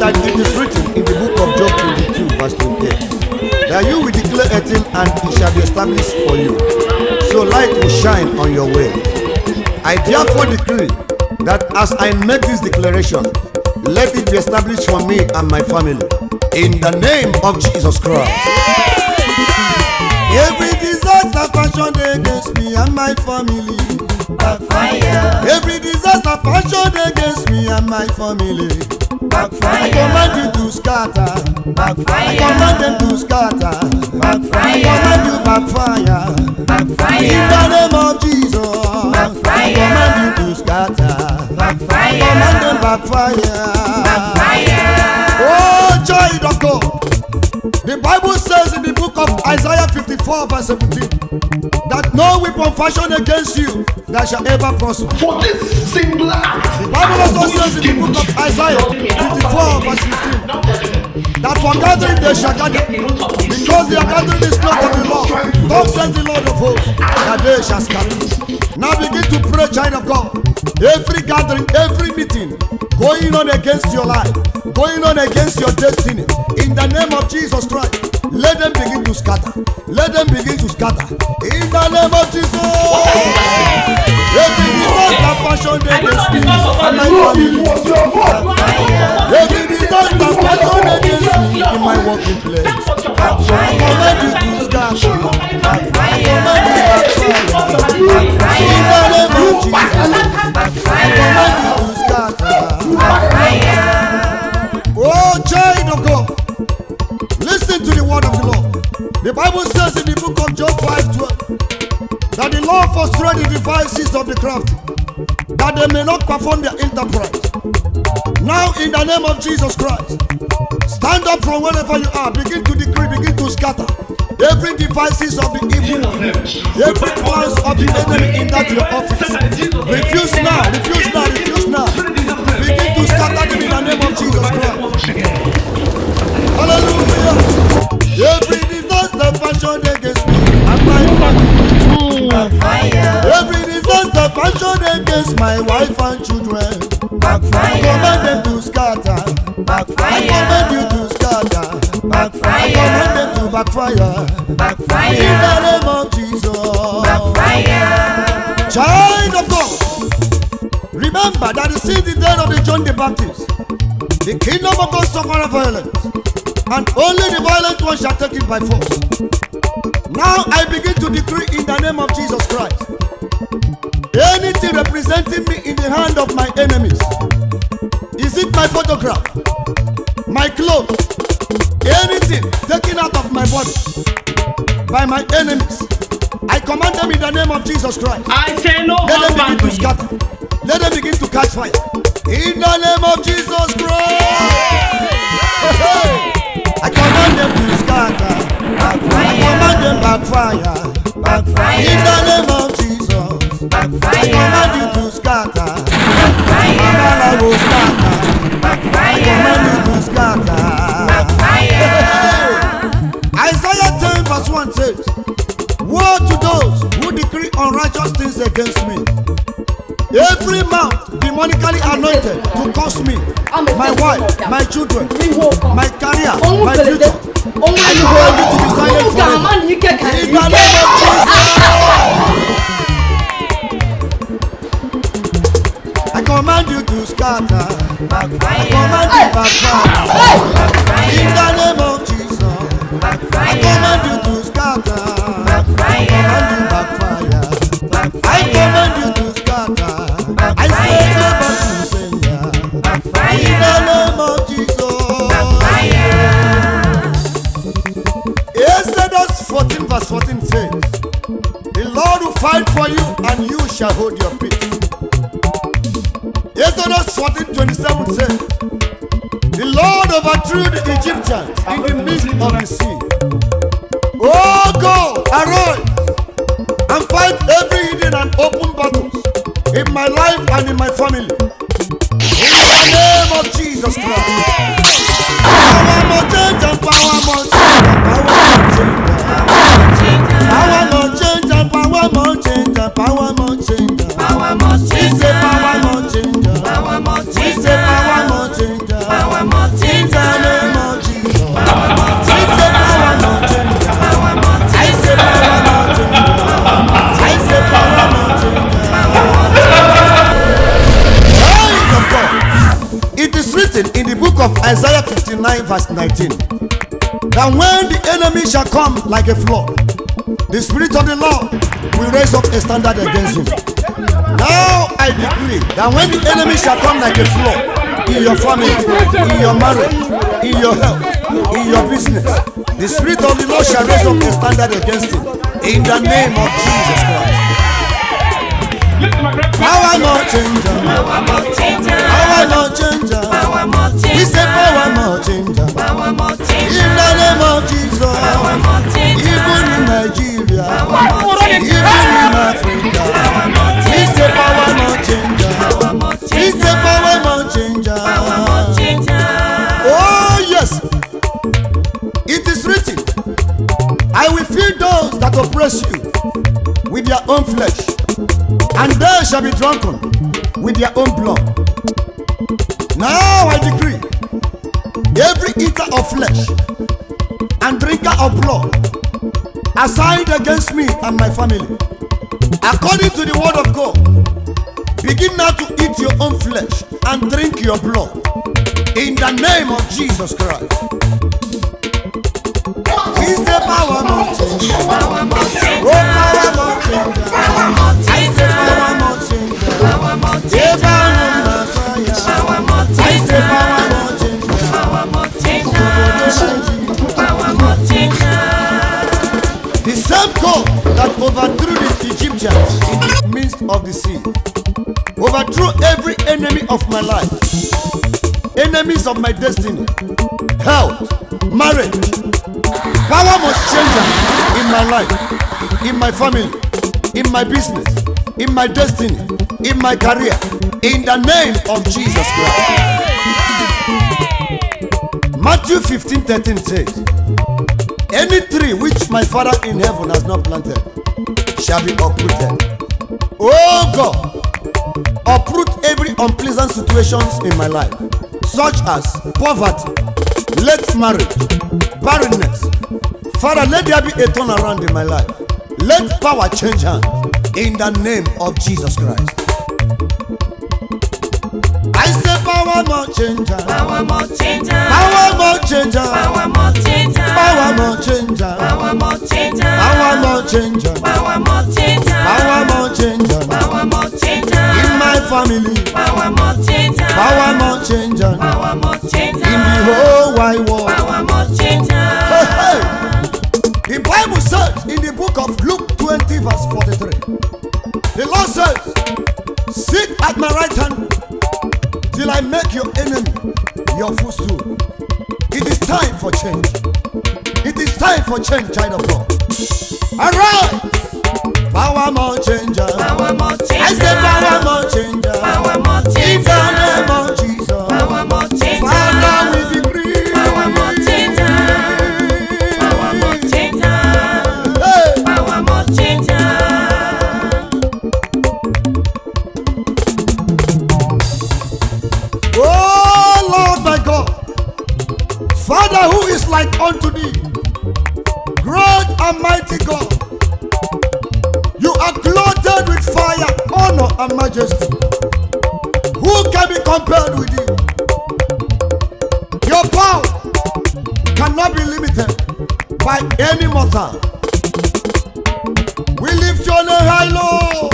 That it is written in the book of Job 22 verse 28 that you will declare a thing and it shall be established for you, so light will shine on your way. I therefore decree that as I make this declaration, let it be established for me and my family in the name of Jesus Christ. Every disaster fashioned against me and my family backfire. Every disaster fashioned against me and my family backfire. I command you to scatter. Backfire. I command them to scatter. Backfire. I command you backfire. Backfire. In the name of Jesus. Backfire. I command you to scatter. Backfire. I command them backfire. Backfire. Oh, child of God. The Bible says in the book of Isaiah 54 verse 17 that no weapon fashioned against you that shall ever prosper. For this singular act, the Bible also says in the book of Isaiah 54 verse 15 that for gathering they shall gather, because they are gathering this cloth of the Lord. God says the Lord of hosts that they shall scatter. Now begin to pray, child of God. Every gathering, every meeting going on against your life, going on against your destiny, in the name of Jesus Christ, let them begin to scatter. Let them begin to scatter. In the name of Jesus. Every disaster fashioned against me and my family. Every disaster fashioned against me in my working place. I command you to scatter. I command you to scatter. In the name of Jesus. I command you to scatter. Oh, child of God, listen to the word of the Lord. The Bible says in the book of Job 5:12 that the Lord frustrates the devices of the crafty, that they may not perform their enterprise. Now, in the name of Jesus Christ, stand up from wherever you are, begin to decree, begin to scatter every devices of the evil one, every plans of the enemy in that your office. Refuse now, refuse now, refuse now. Begin to scatter them in the name of Jesus Christ. Hallelujah. Every disaster fashioned against me and my family backfire. Every disaster fashioned against my wife and children backfire. I command them to scatter. Backfire. I command you to scatter. Backfire. I command them to backfire. Backfire. In the name of Jesus. Backfire. Child of God, remember that since the day of the John the Baptist, the kingdom of God suffered violence, and only the violent one shall take it by force. Now I begin to decree in the name of Jesus Christ, anything representing me in the hand of my enemies, is it my photograph, my clothes, anything taken out of my body by my enemies, I command them in the name of Jesus Christ. I say no. Let them begin to scatter. Let them begin to catch fire. In the name of Jesus Christ. I command them to scatter. Backfire. I command them backfire. Backfire. In the name of Jesus. Backfire. I command you to scatter. Backfire. Mama, I will scatter. Backfire. I command you to scatter. Backfire. unrighteous things against me. Every mouth demonically anointed to curse me, my wife, my children, my career, my future. I command you to be silent forever. In the name of Jesus. I command you to scatter. I command you to backfire. In the name of Jesus. I command you to scatter. I command you backfire. I command you to scatter. I say go back to sender. In the name of Jesus. Exodus 14 verse 14 says, the Lord will fight for you and you shall hold your peace. Exodus 14:27 says, the Lord overthrew the Egyptians in the midst of the sea. Oh God, arise and fight every hidden and open battles in my life and in my family. In the name of Jesus Christ. Power more change and power more change. Power more change and power more change and power more change. Power more change. It's a power more change. Power more change. It's a power more change. Power more change. In the name of Jesus. Power more change. It's a power more change. Power more change. It's a power more change. It's a power more change. Praise of God. It is written in the book of Isaiah 59 verse 19 that when the enemy shall come like a flood, the Spirit of the Lord will raise up a standard against him. Now I decree that when the enemy shall come like a flood in your family, in your marriage, in your health, in your business, the Spirit of the Lord shall raise up a standard against him. In the name of Jesus Christ. Power more changer. Power more changer. Power more changer. Power more changer. We say power more changer. Power more changer. In the name of Jesus. Power more changer. Even in Nigeria. Power more changer. Even in Africa. Power more changer. We say power more changer. Power more changer. We say power more changer. Power more changer. Oh yes. It is written, I will feed those that oppress you with their own flesh, and they shall be drunken with their own blood. Now I decree, every eater of flesh and drinker of blood assigned against me and my family, according to the word of God, begin now to eat your own flesh and drink your blood in the name of Jesus Christ. He's the power more changer. Power more changer. Oh, power more changer. Power more changer. I say power more changer. Power more changer. Power more changer. I say power more changer. Power more changer. Power more changer. The same God that overthrew the Egyptians in the midst of the sea overthrew every enemy of my life, enemies of my destiny, health, marriage. Power must change in my life, in my family, in my business, in my destiny, in my career, in the name of Jesus Christ. Matthew 15:13 says, any tree which my Father in heaven has not planted shall be uprooted. Oh God, uproot every unpleasant situations in my life, such as poverty, late marriage, barrenness. Father, let there be a turnaround in my life. Let power change hands in the name of Jesus Christ. I say power more changer. Power more changer. Power more changer. Power more changer. Power more changer. Power more changer. Power more changer. Power more changer. Power more changer. Power more changer. In my family. Power more changer. Power more changer. Power more changer. In the whole wide world. Power more changer. Hey, hey. The Bible says in the book of Luke 20 verse 43, the Lord says, sit at my right hand till I make your enemy your footstool. It is time for change. It is time for change, child of God. Arise! Power more changer. Power more changer. I say power more changer. Power more changer. In the name of Jesus. Power more changer. Father, we decree. Power more changer. Power more changer. Hey. Power more changer. Father, who is like unto thee? Great and mighty God. You are clothed with fire, honor, and majesty. Who can be compared with you? Your power cannot be limited by any mortal. We lift your name high, Lord.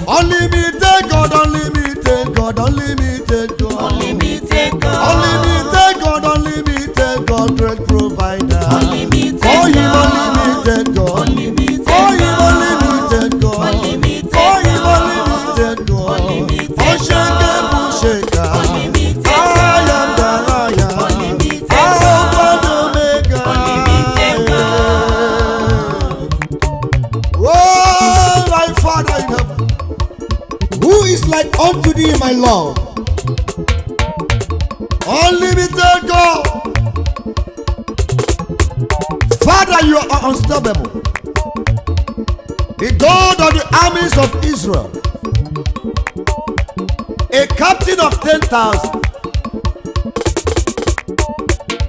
Unlimited God, unlimited God, unlimited God. Unlimited God. Unlimited God, unlimited God, great provider. Unlimited For him, God. unlimited God. Unlimited For him, God. unlimited God. Unlimited For him, God. unlimited God. Unlimited Unshakable God. shaker. Unlimited I am the lion. Unlimited Alpha and God. Omega. Unlimited Oh, my Father in heaven, who is like unto thee, my Lord? Unlimited God. Father, you are unstoppable. The God of the armies of Israel. A captain of 10,000.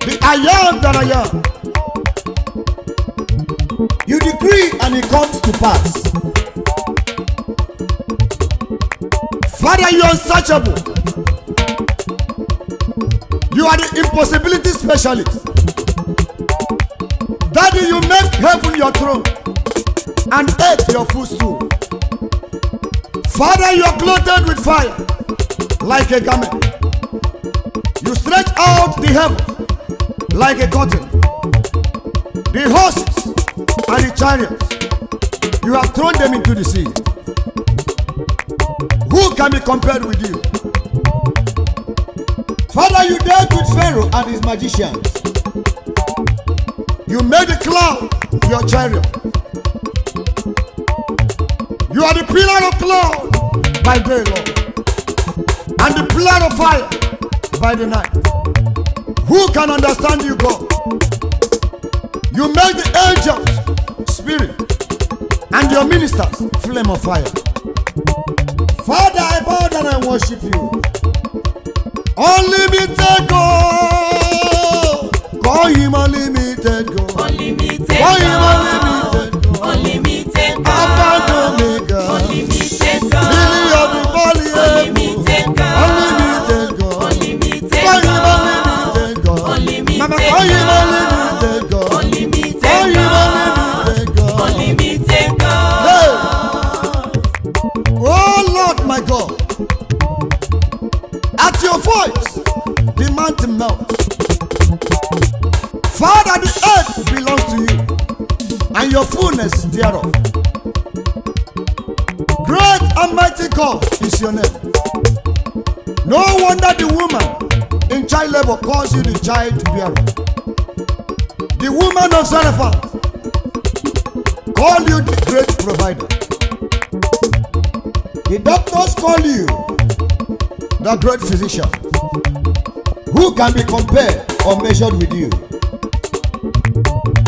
The I am that I am. You decree and it comes to pass. Father, you are unsearchable. You are the impossibility specialist. Daddy, you make heaven your throne and earth your footstool. Father, you are clothed with fire like a garment. You stretch out the heaven like a curtain. The horses and the chariots, you have thrown them into the sea. Who can be compared with you? Father, you dealt with Pharaoh and his magicians. You made the cloud your chariot. You are the pillar of cloud by day, Lord, and the pillar of fire by the night. Who can understand you, God? You made the angels spirit and your ministers flame of fire. Father, I bow down and worship you. Unlimited God. Call him unlimited God. Unlimited Call him God. unlimited God. Unlimited Alpha and God. Omega. Unlimited God. Lily of the valley. Unlimited God. Unlimited God. Unlimited Call him God. unlimited God. Unlimited Mama, call him God. unlimited God. Unlimited Call him God. unlimited God. Unlimited God. Hey. Oh Lord, my God. At your voice, the mountain melts. Father, the earth belongs to you, and your fullness thereof. Great and mighty God is your name. No wonder the woman in child labor calls you the child bearer. The woman of Zarephath call you the great provider. The doctors call you the great physician. Who can be compared or measured with you?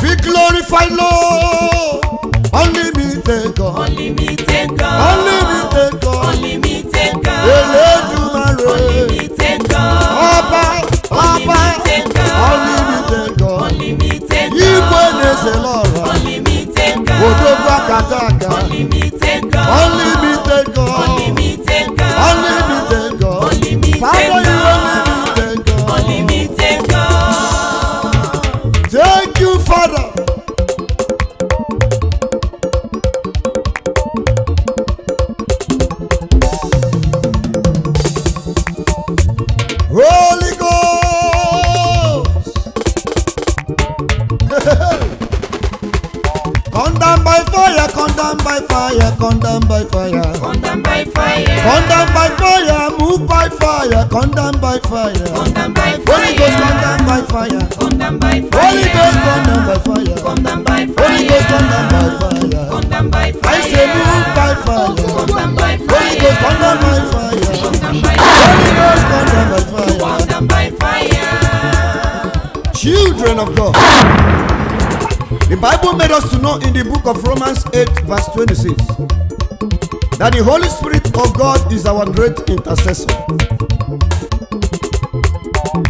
Be glorified, Lord. Unlimited God. Unlimited God. Unlimited God. Unlimited God. Eledumare. Unlimited God. Ọba, Ọba. Unlimited God. Unlimited God. Unlimited Igwe God. na-eze lọra. Unlimited God. Odogwu akataka. Unlimited God. Unlimited God. Unlimited God. Unlimited God. Unlimited Father, you God. unlimited God. Unlimited God. Thank you, Father. Holy Ghost. Come down by fire, come down by fire, come down by fire. Come down by fire. Come down by fire, move by fire, come down by fire. Come down by Holy Ghost, come down fire. by fire. Come down by fire. Holy Ghost, come down by fire. Come down by Holy Ghost, come down by fire. fire. Come down by fire. I say move by fire. Come down by fire. Holy Ghost, come down by fire. Come down by Holy fire. Ghost, come down by fire. Come down by fire. Children of God. The Bible made us to know in the book of Romans 8 verse 26 that the Holy Spirit of God is our great intercessor.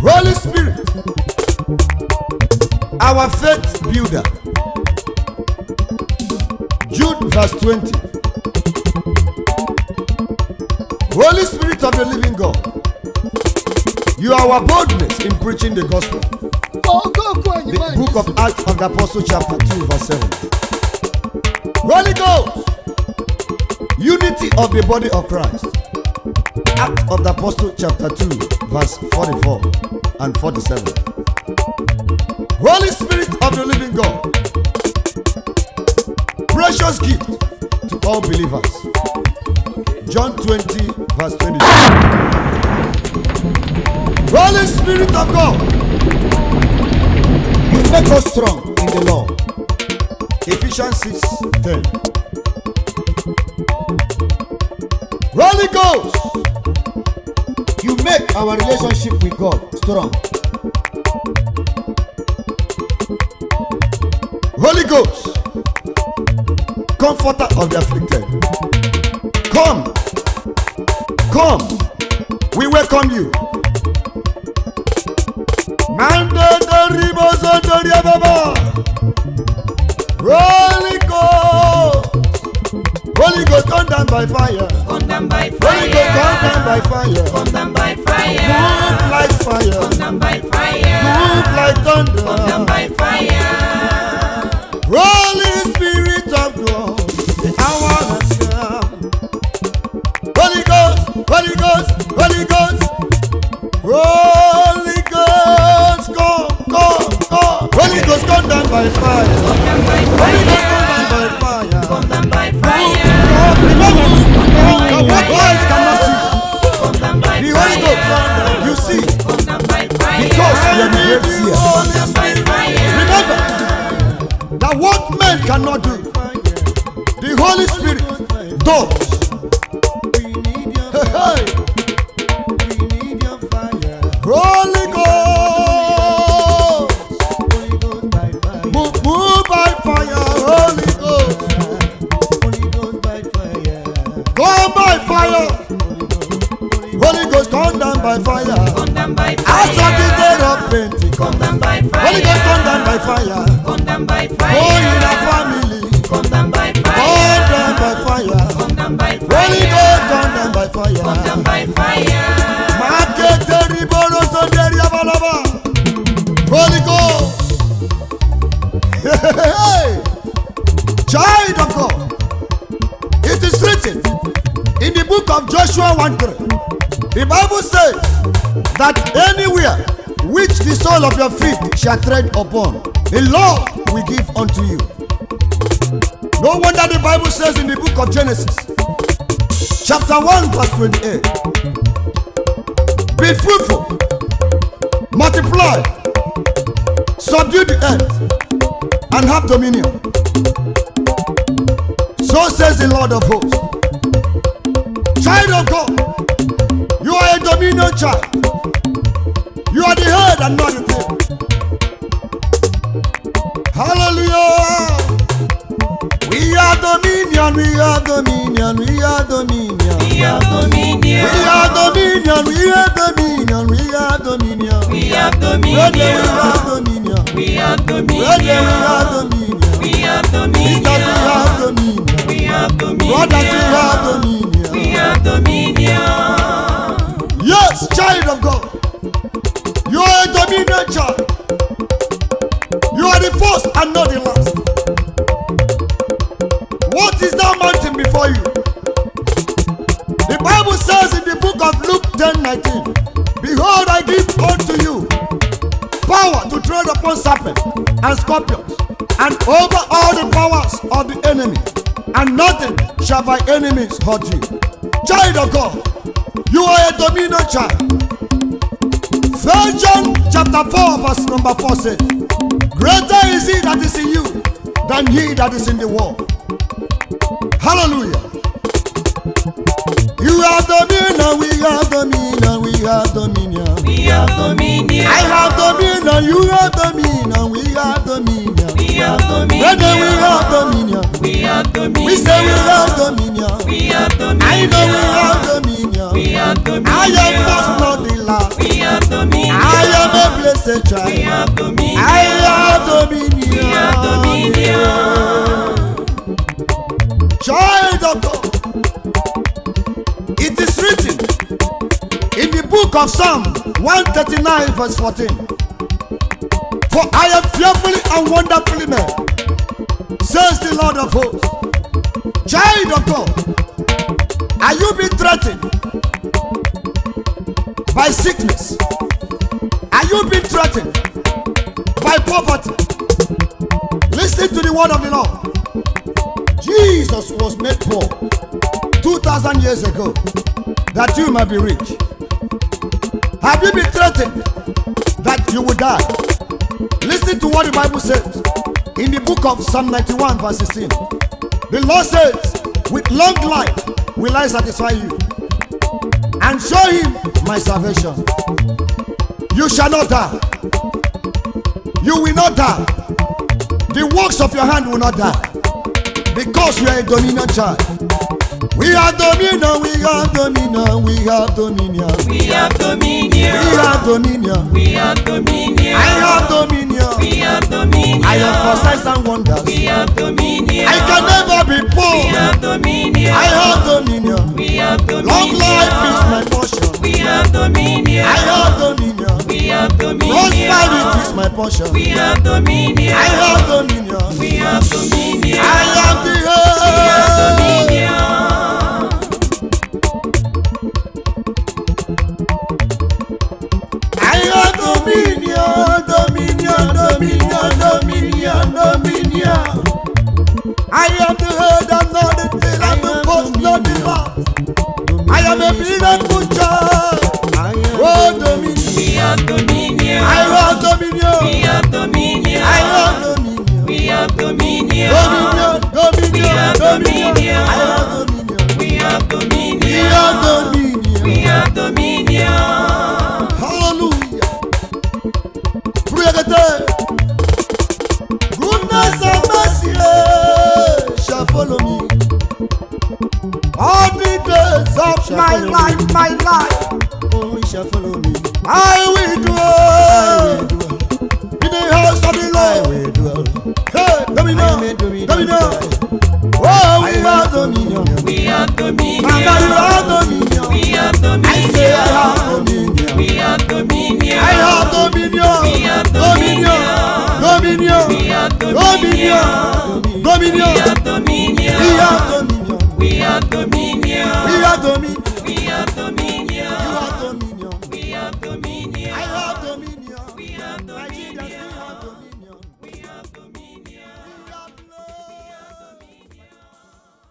Holy Spirit, our faith builder. Jude verse 20. Holy Spirit of the living God, you are our boldness in preaching the gospel. The book of Acts of the Apostle chapter 2 verse 7. Holy Ghost, unity of the body of Christ. Acts of the Apostle chapter 2 verse 44 and 47. Holy Spirit of the living God, precious gift to all believers. John 20 verse 22. Holy Spirit of God, you make us strong in the Lord. Ephesians 6:10. Holy Ghost, you make our relationship with God strong. Holy Ghost, comforter of the afflicted, come, we welcome you. Holy Ghost, come down by fire. Come down by fire. Holy Ghost, come down by fire. Come down by fire. Move like fire. Come down by fire. Move like thunder. Come down by fire. Holy Spirit of God, I wanna come. Holy Ghost, Holy Ghost, Holy Ghost, Holy Ghost, come. Holy Ghost, come down by fire. Come down by Holy Ghost, fire. come down by fire. Come down by fire. Remember, what eyes cannot see. Come down by The Holy Ghost, you see, Come down by fire. because you are the great seer. Come down by fire. Remember that what men cannot do, the Holy Spirit does. Hey. Holy Ghost, move by fire. Holy Ghost, come by fire. Holy Ghost, come down by fire. Come down by As of the fire. day of Pentecost, Come down by fire. Holy Ghost, come down by fire. Come down by Go fire. in our family, Come down by come fire. down by fire. Come down by Holy fire. Ghost, come down by fire. Come down by fire. Holy Ghost, child of God, it is written in the book of Joshua 1:3. The Bible says that anywhere which the sole of your feet shall tread upon, the Lord will give unto you. No wonder the Bible says in the book of Genesis, chapter 1 verse 28, be fruitful, multiply, subdue the earth, and have dominion. So says the Lord of hosts. Child of God, you are a dominion child. You are the head and not the tail. Hallelujah. We are dominion, we are dominion, we are dominion. We have dominion. We are dominion, we are dominion, we are dominion. We have Where there we dominion. are dominion. We have Where there we are dominion. dominion. We have Sisters, we have dominion. dominion. We have Brothers, we have dominion. We dominion. have dominion. Yes, child of God. You are a dominion child. You are the first and not the last. What is that mountain before you? The Bible says in the book of Luke 10:19, behold, I give unto you power to tread upon serpents and scorpions and over all the powers of the enemy, and nothing shall by enemies hurt you. Child of God, you are a dominion child. 1 John chapter 4 verse number 4 says, greater is he that is in you than he that is in the world. Hallelujah. You have dominion, we have dominion, we have dominion. We have dominion. I have dominion, you have dominion, we have dominion. We have dominion. Brother, we have dominion. We have dominion. We say we have dominion. We have dominion. I know we have dominion. We have dominion. I am first, not the last. We have dominion. I am against a We child. have dominion. I have dominion. We have dominion. Child of God. It is written in the book of Psalm 139 verse 14. For I am fearfully and wonderfully made, says the Lord of hosts. Child of God, are you being threatened by sickness? Are you being threatened by poverty? Listen to the word of the Lord. Jesus was made poor 2,000 years ago that you might be rich. Have you been threatened that you will die? Listen to what the Bible says in the book of Psalm 91 verse 16. The Lord says, with long life will I satisfy you and show him my salvation. You shall not die. You will not die. The works of your hand will not die, because you are a dominion child. We have dominion, we have dominion, we have dominion. We have dominion. We have dominion. We have dominion. I have dominion. We have dominion. I am for signs and wonders. We have dominion. I can never be We poor. have dominion. I have dominion. We have dominion. Long life is my portion. We have dominion. I have dominion. We have dominion. Prosperity is my portion. We have dominion. I have dominion. We have dominion. I am the We have head. dominion. I have dominion, dominion, dominion, dominion, dominion. I am the head and not the tail. I'm the first, not the last. I am a miracle child. Oh, dominion. We have dominion. I have dominion. We have dominion. I have dominion. We have dominion. Dominion, We dominion, have dominion. dominion. I have dominion. We have dominion. We have dominion. We have dominion. Hallelujah. Pray again. Goodness and mercy shall follow me all the days of my life, my life. Oh, it shall follow me. I will dwell in the house of the Lord. Hey, dominion, dominion. Oh, we have dominion. We have dominion. Mama, you have dominion. We have I say I have dominion. dominion. We have dominion. I have dominion. We have Dominion. Dominion. We have Dominion. dominion. Dominion. We have dominion. We have dominion. We have dominion. We have dominion. We have dominion. You have dominion. We have dominion. I have dominion. We have dominion. Nigeria.